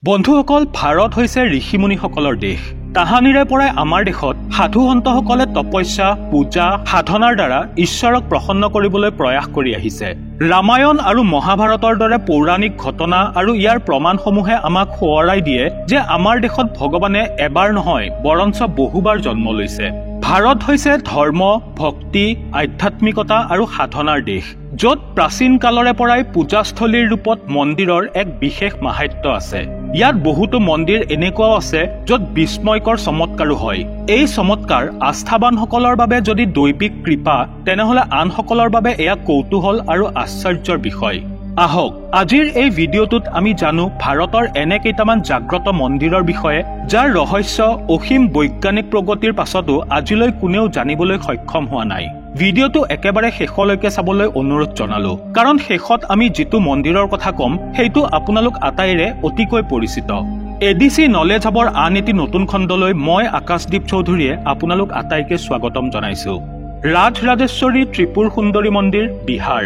বন্ধুসকল, ভাৰত হৈছে ঋষিমুনিসকলৰ দেশ। তাহানিৰে পৰাই আমাৰ দেশত সাধু সন্তসকলে তপস্যা, পূজা, সাধনাৰ দ্বাৰা ঈশ্বৰক প্ৰসন্ন কৰিবলৈ প্ৰয়াস কৰি আহিছে। ৰামায়ণ আৰু মহাভাৰতৰ দৰে পৌৰাণিক ঘটনা আৰু ইয়াৰ প্ৰমাণসমূহে আমাক সোঁৱৰাই দিয়ে যে আমাৰ দেশত ভগৱানে এবাৰ নহয় বৰঞ্চ বহুবাৰ জন্ম লৈছে। ভাৰত হৈছে ধৰ্ম, ভক্তি, আধ্যাত্মিকতা আৰু সাধনাৰ দেশ, য'ত প্ৰাচীন কালৰে পৰাই পূজাস্থলীৰ ৰূপত মন্দিৰৰ এক বিশেষ মাহাত্য আছে। ইয়াত বহুতো মন্দিৰ এনেকুৱাও আছে য'ত বিস্ময়কৰ চমৎকাৰো হয়। এই চমৎকাৰ আস্থাবানসকলৰ বাবে যদি দৈবিক কৃপা, তেনেহলে আনসকলৰ বাবে এয়া কৌতূহল আৰু আশ্চৰ্যৰ বিষয়। আহক আজিৰ এই ভিডিঅ'টোত আমি জানো ভাৰতৰ এনে কেইটামান জাগ্ৰত মন্দিৰৰ বিষয়ে, যাৰ ৰহস্য অসীম বৈজ্ঞানিক প্ৰগতিৰ পাছতো আজিলৈ কোনেও জানিবলৈ সক্ষম হোৱা নাই। ভিডিঅ'টো একেবাৰে শেষলৈকে চাবলৈ অনুৰোধ জনালো, কাৰণ শেষত আমি যিটো মন্দিৰৰ কথা ক'ম সেইটো আপোনালোক আটাইৰে অতিকৈ পৰিচিত। এডিচি নলেজ হাবৰ আন এটি নতুন খণ্ডলৈ মই আকাশদ্বীপ চৌধুৰীয়ে আপোনালোক আটাইকে স্বাগতম জনাইছো। ৰাজৰাজেশ্বৰী ত্ৰিপুৰ সুন্দৰী মন্দিৰ, বিহাৰ।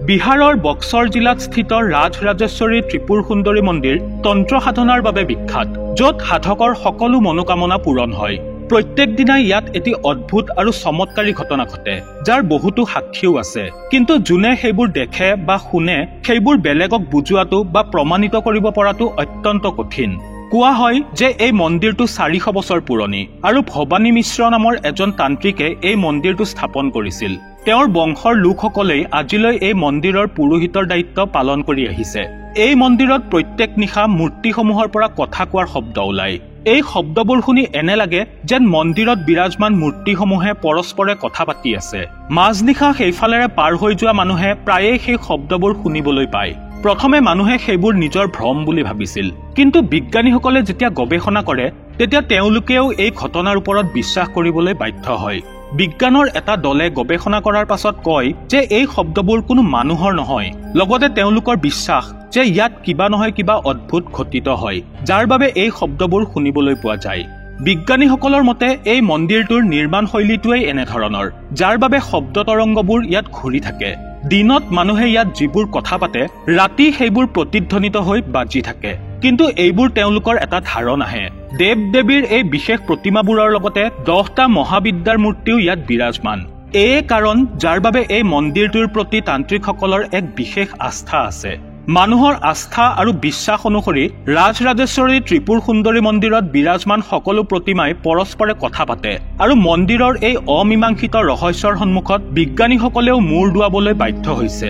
বিহাৰৰ বক্সৰ জিলাত স্থিত ৰাজৰাজেশ্বৰী ত্ৰিপুৰ সুন্দৰী মন্দিৰ তন্ত্ৰ সাধনাৰ বাবে বিখ্যাত, য'ত সাধকৰ সকলো মনোকামনা পূৰণ হয়। প্ৰত্যেক দিনাই ইয়াত এটি অদ্ভুত আৰু চমৎকাৰী ঘটনা ঘটে, যাৰ বহুতো সাক্ষীও আছে। কিন্তু যোনে সেইবোৰ দেখে বা শুনে, সেইবোৰ বেলেগক বুজোৱাটো বা প্ৰমাণিত কৰিব পৰাটো অত্যন্ত কঠিন। কোৱা হয় যে এই মন্দিৰটো 400 বছৰ পুৰণি আৰু ভৱানী মিশ্ৰ নামৰ এজন তান্ত্ৰিকে এই মন্দিৰটো স্থাপন কৰিছিল। তেওঁৰ বংশৰ লোকসকলেই আজিলৈ এই মন্দিৰৰ পুৰোহিতৰ দায়িত্ব পালন কৰি আহিছে। এই মন্দিৰত প্ৰত্যেক নিশা মূৰ্তিসমূহৰ পৰা কথা কোৱাৰ শব্দ ওলায়। এই শব্দবোৰ শুনি এনে লাগে যেন মন্দিৰত বিৰাজমান মূৰ্তিসমূহে পৰস্পৰে কথা পাতি আছে। মাজনিশা সেইফালেৰে পাৰ হৈ যোৱা মানুহে প্ৰায়েই সেই শব্দবোৰ শুনিবলৈ পায়। প্ৰথমে মানুহে সেইবোৰ নিজৰ ভ্ৰম বুলি ভাবিছিল, কিন্তু বিজ্ঞানীসকলে যেতিয়া গৱেষণা কৰে তেতিয়া তেওঁলোকেও এই ঘটনাৰ ওপৰত বিশ্বাস কৰিবলৈ বাধ্য হয়। বিজ্ঞানৰ এটা দলে গৱেষণা কৰাৰ পাছত কয় যে এই শব্দবোৰ কোনো মানুহৰ নহয়। লগতে তেওঁলোকৰ বিশ্বাস যে ইয়াত কিবা নহয় কিবা অদ্ভুত ঘটিত হয়, যাৰ বাবে এই শব্দবোৰ শুনিবলৈ পোৱা যায়। বিজ্ঞানীসকলৰ মতে এই মন্দিৰটোৰ নিৰ্মাণ শৈলীটোৱেই এনেধৰণৰ, যাৰ বাবে শব্দ তৰংগবোৰ ইয়াত ঘূৰি থাকে। দিনত মানুহে ইয়াত যিবোৰ কথা পাতে, ৰাতি সেইবোৰ প্ৰতিধ্বনিত হৈ বাজি থাকে। কিন্তু এইবোৰ তেওঁলোকৰ এটা ধাৰণাহে। দেৱ দেৱীৰ এই বিশেষ প্ৰতিমাবোৰৰ লগতে 10টা মহাবিদ্যাৰ মূৰ্তিও ইয়াত বিৰাজমান। এয়ে কাৰণ যাৰ বাবে এই মন্দিৰটোৰ প্ৰতি তান্ত্ৰিকসকলৰ এক বিশেষ আস্থা আছে। মানুহৰ আস্থা আৰু বিশ্বাস অনুসৰি ৰাজৰাজেশ্বৰী ত্ৰিপুৰ সুন্দৰী মন্দিৰত বিৰাজমান সকলো প্ৰতিমাই পৰস্পৰে কথা পাতে, আৰু মন্দিৰৰ এই অমীমাংসিত ৰহস্যৰ সন্মুখত বিজ্ঞানীসকলেও মূৰ দোৱাবলৈ বাধ্য হৈছে।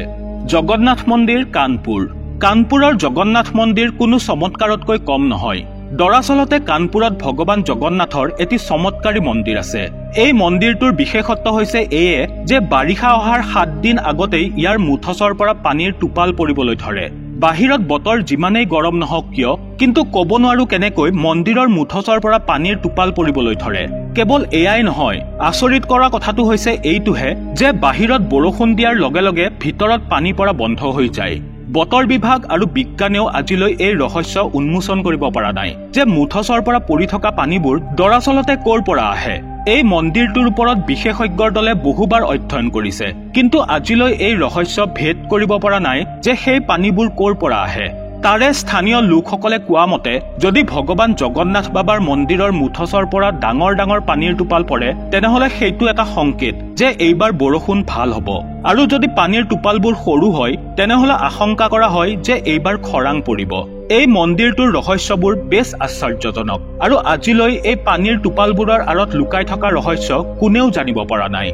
জগন্নাথ মন্দিৰ, কানপুৰ। কানপুৰৰ জগন্নাথ মন্দিৰ কোনো চমৎকাৰতকৈ কম নহয়। দৰাচলতে কানপুৰত ভগৱান জগন্নাথৰ এটি চমৎকাৰী মন্দিৰ আছে। এই মন্দিৰটোৰ বিশেষত্ব হৈছে এয়ে যে বাৰিষা অহাৰ 7 দিন আগতেই ইয়াৰ মুঠচৰ পৰা পানীৰ টোপাল পৰিবলৈ ধৰে। বাহিৰত বতৰ যিমানেই গৰম নহওক কিয়, কিন্তু ক'ব নোৱাৰো কেনেকৈ মন্দিৰৰ মুঠচৰ পৰা পানীৰ টোপাল পৰিবলৈ ধৰে। কেৱল এয়াই নহয়, আচৰিত কৰা কথাটো হৈছে এইটোহে যে বাহিৰত বৰষুণ দিয়াৰ লগে লগে ভিতৰত পানী পৰা বন্ধ হৈ যায়। বতৰ বিভাগ আৰু বিজ্ঞানেও আজিলৈ এই ৰহস্য উন্মোচন কৰিব পৰা নাই যে মুঠচৰ পৰা পৰি থকা পানীবোৰ দৰাচলতে ক'ৰ পৰা আহে। এই মন্দিৰটোৰ ওপৰত বিশেষজ্ঞৰ দলে বহুবাৰ অধ্যয়ন কৰিছে, কিন্তু আজিলৈ এই ৰহস্য ভেদ কৰিব পৰা নাই যে সেই পানীবোৰ ক'ৰ পৰা আহে। তাৰে স্থানীয় লোকসকলে কোৱা মতে, যদি ভগৱান জগন্নাথ বাবাৰ মন্দিৰৰ মুঠচৰ পৰা ডাঙৰ ডাঙৰ পানীৰ টোপাল পৰে, তেনেহলে সেইটো এটা সংকেত যে এইবাৰ বৰষুণ ভাল হ'ব। আৰু যদি পানীৰ টোপালবোৰ সৰু হয়, তেনেহলে আশংকা কৰা হয় যে এইবাৰ খৰাং পৰিব। এই মন্দিৰটোৰ ৰহস্যবোৰ বেছ আশ্চৰ্যজনক, আৰু আজিলৈ এই পানীৰ টোপালবোৰৰ আঁৰত লুকাই থকা ৰহস্য কোনেও জানিব পৰা নাই।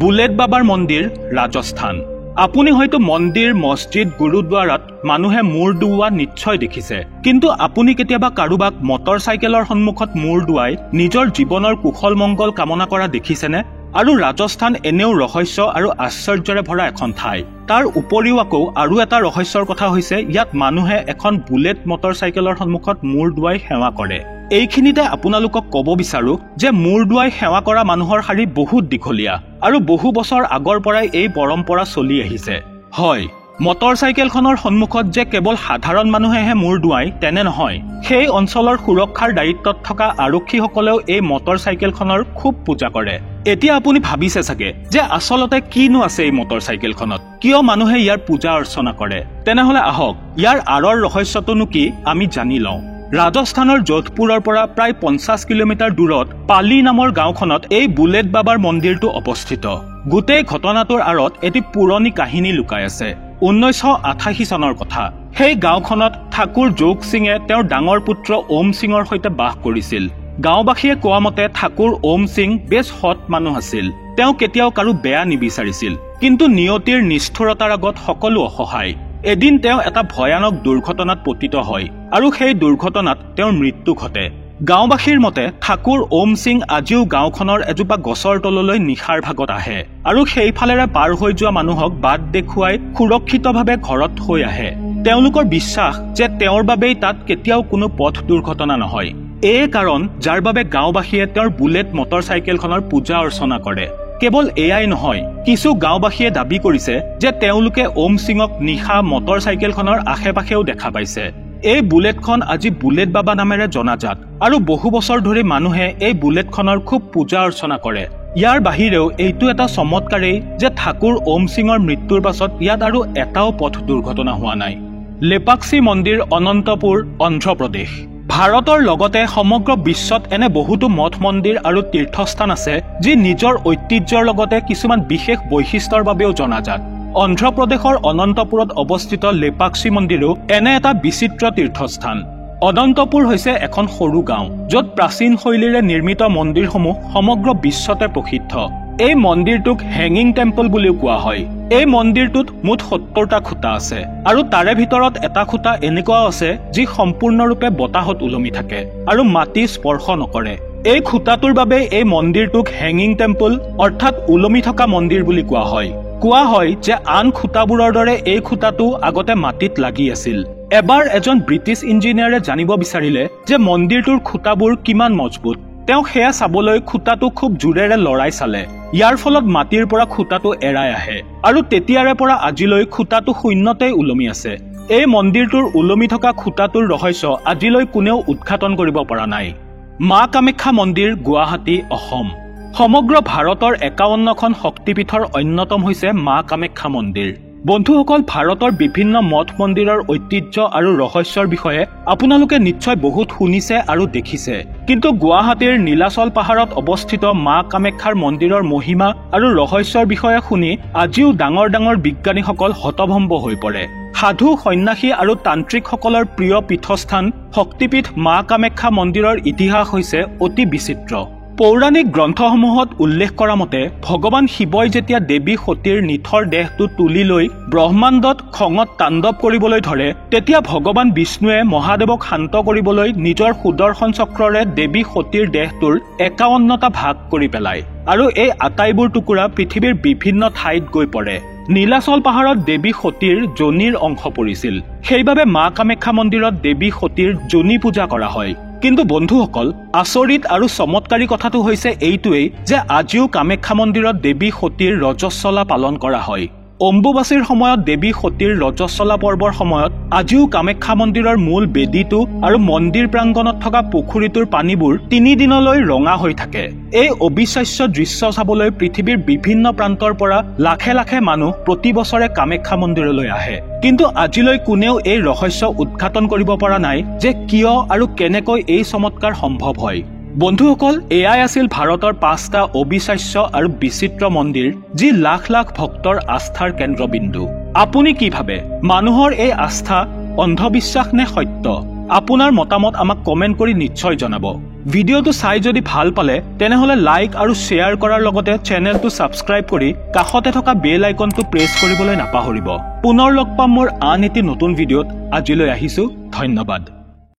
বুলেট বাবাৰ মন্দিৰ, ৰাজস্থান। আপুনি হয়তো মন্দিৰ, মছজিদ, গুৰুদ্বাৰাত মানুহে মূৰ দোওৱা নিশ্চয় দেখিছে, কিন্তু আপুনি কেতিয়াবা কাৰোবাক মটৰ চাইকেলৰ সন্মুখত মূৰ দোৱাই নিজৰ জীৱনৰ কুশল মংগল কামনা কৰা দেখিছেনে? আৰু ৰাজস্থান এনেও ৰহস্য আৰু আশ্চৰ্যৰে ভৰা এখন ঠাই। তাৰ উপৰিও আকৌ আৰু এটা ৰহস্যৰ কথা হৈছে ইয়াত মানুহে এখন বুলেট মটৰ চাইকেলৰ সন্মুখত মূৰ দোৱাই সেৱা কৰে। এইখিনিতে আপোনালোকক ক'ব বিচাৰো যে মূৰ দোৱাই সেৱা কৰা মানুহৰ শাৰী বহুত দীঘলীয়া, আৰু বহু বছৰ আগৰ পৰাই এই পৰম্পৰা চলি আহিছে। হয়, মটৰ চাইকেলখনৰ সন্মুখত যে কেৱল সাধাৰণ মানুহেহে মূৰ দোৱাই তেনে নহয়। সেই অঞ্চলৰ সুৰক্ষাৰ দায়িত্বত থকা আৰক্ষীসকলেও এই মটৰ চাইকেলখনৰ খুব পূজা কৰে। এতিয়া আপুনি ভাবিছে চাগে যে আচলতে কিনো আছে এই মটৰ চাইকেলখনত, কিয় মানুহে ইয়াৰ পূজা অৰ্চনা কৰে। তেনেহলে আহক ইয়াৰ আঁৰৰ ৰহস্যটোনো কি আমি জানি লওঁ। ৰাজস্থানৰ যোধপুৰৰ পৰা প্ৰায় 50 কিলোমিটাৰ দূৰত পালি নামৰ গাঁওখনত এই বুলেট বাবাৰ মন্দিৰটো অৱস্থিত। গোটেই ঘটনাটোৰ আঁৰত এটি পুৰণি কাহিনী লুকাই আছে। 1988 চনৰ কথা। সেই গাঁওখনত ঠাকুৰ যোগ সিঙে তেওঁৰ ডাঙৰ পুত্ৰ ওম সিঙৰ সৈতে বাস কৰিছিল। গাঁওবাসীয়ে কোৱা মতে ঠাকুৰ ওম সিং বেছ সৎ মানুহ আছিল। তেওঁ কেতিয়াও কাৰো বেয়া নিবিচাৰিছিল, কিন্তু নিয়তিৰ নিষ্ঠুৰতাৰ আগত সকলো অসহায়। এদিন তেওঁ এটা ভয়ানক দুৰ্ঘটনাত পতিত হয় আৰু সেই দুৰ্ঘটনাত তেওঁৰ মৃত্যু ঘটে। গাঁওবাসীৰ মতে ঠাকুৰ ওম সিং আজিও গাঁওখনৰ এজোপা গছৰ তললৈ নিশাৰ ভাগত আহে আৰু সেইফালেৰে পাৰ হৈ যোৱা মানুহক বাট দেখুৱাই সুৰক্ষিতভাৱে ঘৰত থৈ আহে। তেওঁলোকৰ বিশ্বাস যে তেওঁৰ বাবেই তাত কেতিয়াও কোনো পথ দুৰ্ঘটনা নহয়। এই কাৰণ যাৰ বাবে গাঁওবাসীয়ে তেওঁৰ বুলেট মটৰচাইকেলখনৰ পূজা অৰ্চনা কৰে। কেৱল এয়াই নহয়, কিছু গাঁওবাসীয়ে দাবী কৰিছে যে তেওঁলোকে ওম সিঙক নিশা মটৰচাইকেলখনৰ আশে-পাশেও দেখা পাইছে। এই বুলেটখন আজি বুলেট বাবা নামেৰে জনাজাত আৰু বহু বছৰ ধৰি মানুহে এই বুলেটখনৰ খুব পূজা অৰ্চনা কৰে। ইয়াৰ বাহিৰেও এইটো এটা চমৎকাৰেই যে ঠাকুৰ ওম সিঙৰ মৃত্যুৰ পাছত ইয়াত আৰু এটাও পথ দুৰ্ঘটনা হোৱা নাই। লেপাক্ষী মন্দিৰ, অনন্তপুৰ, অন্ধ্ৰপ্ৰদেশ। ভাৰতৰ লগতে সমগ্ৰ বিশ্বত এনে বহুতো মঠ মন্দিৰ আৰু তীৰ্থস্থান আছে যি নিজৰ ঐতিহ্যৰ লগতে কিছুমান বিশেষ বৈশিষ্ট্যৰ বাবেও জনাজাত। অন্ধ্ৰপ্ৰদেশৰ অনন্তপুৰত অৱস্থিত লেপাক্ষী মন্দিৰো এনে এটা বিচিত্ৰ তীৰ্থস্থান। অনন্তপুৰ হৈছে এখন সৰু গাঁও য'ত প্ৰাচীন শৈলীৰে নিৰ্মিত মন্দিৰসমূহ সমগ্ৰ বিশ্বতে প্ৰসিদ্ধ। এই মন্দিৰটোক হেঙিং টেম্পল বুলিও কোৱা হয়। এই মন্দিৰটোত মুঠ 70টা খুঁটা আছে আৰু তাৰে ভিতৰত এটা খুঁটা এনেকুৱাও আছে যি সম্পূৰ্ণৰূপে বতাহত ওলমি থাকে আৰু মাটি স্পৰ্শ নকৰে। এই খুঁটাটোৰ বাবে এই মন্দিৰটোক হেঙিং টেম্পল অৰ্থাৎ ওলমি থকা মন্দিৰ বুলি কোৱা হয়। কোৱা হয় যে আন খুঁটাবোৰৰ দৰে এই খুঁটাটো আগতে মাটিত লাগি আছিল। এবাৰ এজন ব্ৰিটিছ ইঞ্জিনিয়াৰে জানিব বিচাৰিলে যে মন্দিৰটোৰ খুঁটাবোৰ কিমান মজবুত। তেওঁ সেয়া চাবলৈ খুঁটাটো খুব জোৰেৰে লৰাই চালে। ইয়াৰ ফলত মাটিৰ পৰা খুঁটাটো এৰাই আহে আৰু তেতিয়াৰে পৰা আজিলৈ খুঁটাটো শূন্যতেই ওলমি আছে। এই মন্দিৰটোৰ ওলমি থকা খুঁটাটোৰ ৰহস্য আজিলৈ কোনেও উদ্ঘাটন কৰিব পৰা নাই। মা কামাখ্যা মন্দিৰ, গুৱাহাটী, অসম। সমগ্ৰ ভাৰতৰ 51খন শক্তিপীঠৰ অন্যতম হৈছে মা কামাখ্যা মন্দিৰ। বন্ধুসকল, ভাৰতৰ বিভিন্ন মঠ মন্দিৰৰ ঐতিহ্য আৰু ৰহস্যৰ বিষয়ে আপোনালোকে নিশ্চয় বহুত শুনিছে আৰু দেখিছে, কিন্তু গুৱাহাটীৰ নীলাচল পাহাৰত অৱস্থিত মা কামাখ্যাৰ মন্দিৰৰ মহিমা আৰু ৰহস্যৰ বিষয়ে শুনি আজিও ডাঙৰ ডাঙৰ বিজ্ঞানীসকল হতভম্ব হৈ পৰে। সাধু, সন্ন্যাসী আৰু তান্ত্ৰিকসকলৰ প্ৰিয় পীঠস্থান শক্তিপীঠ মা কামাখ্যা মন্দিৰৰ ইতিহাস হৈছে অতি বিচিত্ৰ। পৌৰাণিক গ্ৰন্থসমূহত উল্লেখ কৰা মতে ভগৱান শিৱই যেতিয়া দেৱী সতীৰ নিথৰ দেহটো তুলি লৈ ব্ৰহ্মাণ্ডত খঙত তাণ্ডৱ কৰিবলৈ ধৰে, তেতিয়া ভগৱান বিষ্ণুৱে মহাদেৱক শান্ত কৰিবলৈ নিজৰ সুদৰ্শন চক্ৰৰে দেৱী সতীৰ দেহটোৰ 51টা ভাগ কৰি পেলায় আৰু এই আটাইবোৰ টুকুৰা পৃথিৱীৰ বিভিন্ন ঠাইত গৈ পৰে। নীলাচল পাহাৰত দেৱী সতীৰ যোনিৰ অংশ পৰিছিল। সেইবাবে মা কামাখ্যা মন্দিৰত দেৱী সতীৰ যোনি পূজা কৰা হয়। কিন্তু বন্ধুসকল, আচৰিত আৰু চমৎকাৰী কথাটো হৈছে এইটোৱেই যে আজিও কামাখ্যা মন্দিৰত দেৱী সতীৰ ৰজস্বলা পালন কৰা হয়। অম্বুবাচীৰ সময়ত দেৱী সতীৰ ৰজস্বলা পৰ্বৰ সময়ত আজিও কামাখ্যা মন্দিৰৰ মূল বেদীটো আৰু মন্দিৰ প্ৰাংগণত থকা পুখুৰীটোৰ পানীবোৰ 3 দিনলৈ ৰঙা হৈ থাকে। এই অবিশ্বাস্য দৃশ্য চাবলৈ পৃথিৱীৰ বিভিন্ন প্ৰান্তৰ পৰা লাখে লাখে মানুহ প্ৰতি বছৰে কামাখ্যা মন্দিৰলৈ আহে। কিন্তু আজিলৈ কোনেও এই ৰহস্য উদ্ঘাটন কৰিব পৰা নাই যে কিয় আৰু কেনেকৈ এই চমৎকাৰ সম্ভৱ হয়। বন্ধুসকল, এয়াই আছিল ভাৰতৰ 5টা অবিশ্বাস্য আৰু বিচিত্ৰ মন্দিৰ যি লাখ লাখ ভক্তৰ আস্থাৰ কেন্দ্ৰবিন্দু। আপুনি কি ভাবে? মানুহৰ এই আস্থা অন্ধবিশ্বাস নে সত্য? আপোনাৰ মতামত আমাক কমেন্ট কৰি নিশ্চয় জনাব। ভিডিঅ'টো চাই যদি ভাল পালে তেনেহলে লাইক আৰু শ্বেয়াৰ কৰাৰ লগতে চেনেলটো ছাবস্ক্ৰাইব কৰি কাষতে থকা বেল আইকনটো প্ৰেছ কৰিবলৈ নাপাহৰিব। পুনৰ লগ পাম মোৰ আন এটি নতুন ভিডিঅ'ত। আজিলৈ আহিছো, ধন্যবাদ।